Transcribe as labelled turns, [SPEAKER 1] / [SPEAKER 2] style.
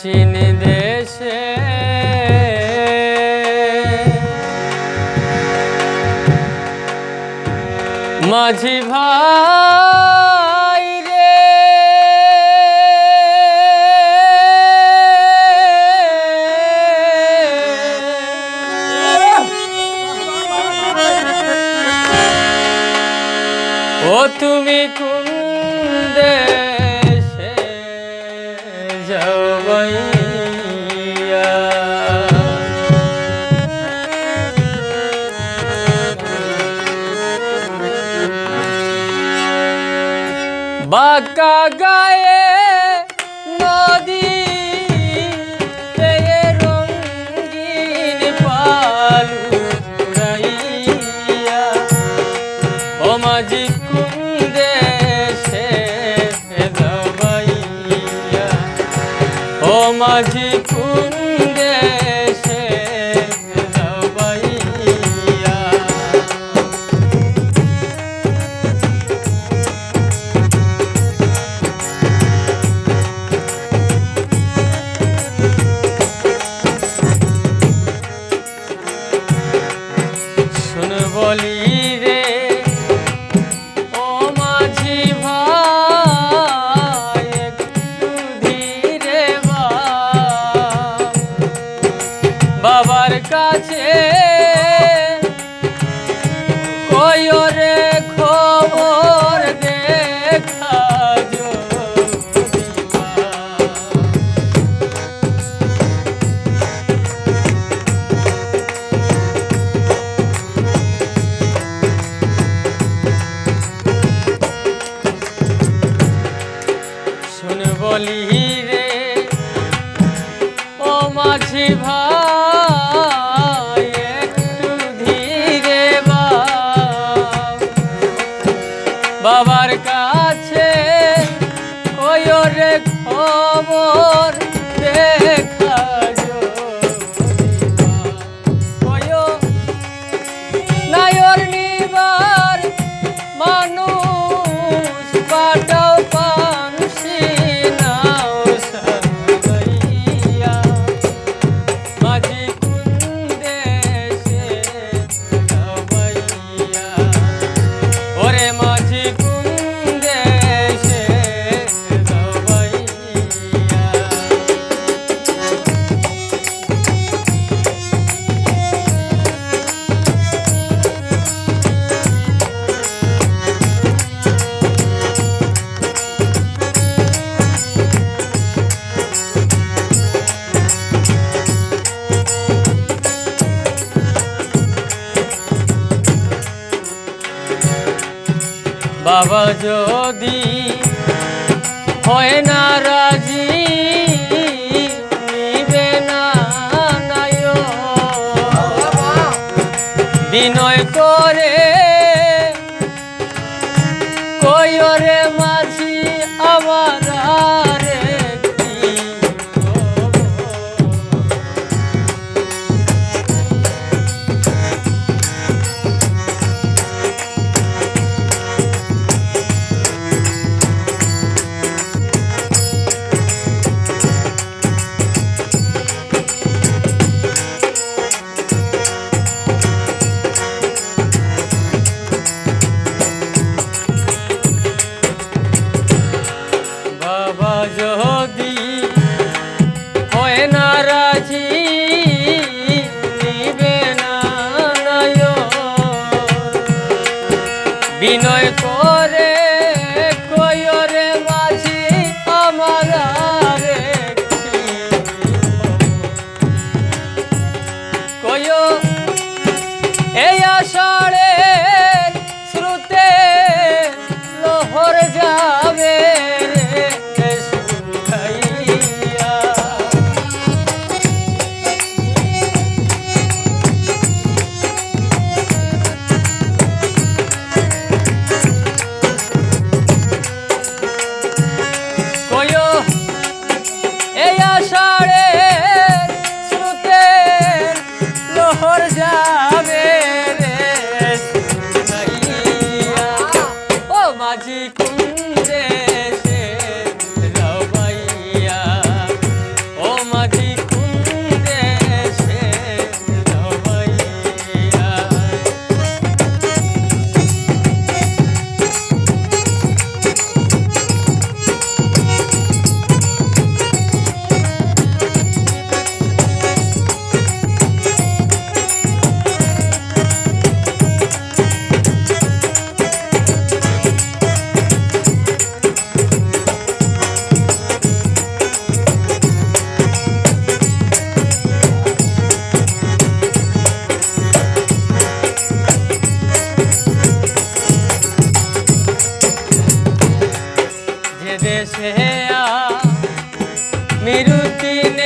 [SPEAKER 1] চীন দেশে মাঝি ভাই রে, ও তুমি কোন দেশে যাও ভাইয়া? বাঁকা গায়ে নদী পেয়ে রঙিন পালুরাইয়া, ও মাঝি কোন দেশে যাও ভাইয়া? ও মাঝি কোন দেশে যাও ভাইয়া? শুন বলি রে ও মাঝি ভাই, একটু ধীরে বাবার কাছে কইও রে খবর দেখা যদি পাও। শুন বলি রে ও মাঝি ভাই, একটু ধীরে বাবার কাছে কইও রে খবর দেখা যদি পাও। কইও নায়র নিবার মানুষ পাঠাও পানসি নাও সাজাইয়া, মাঝি কোন দেশে যাও ভাইয়া? ওরে মাঝি কোন দেশে যাও ভাইয়া? বাবা যদি হয় না রাজি, নিবে না নায়ো বিনয় করে কইও রে মাঝি আমার রে কি খবর? দিন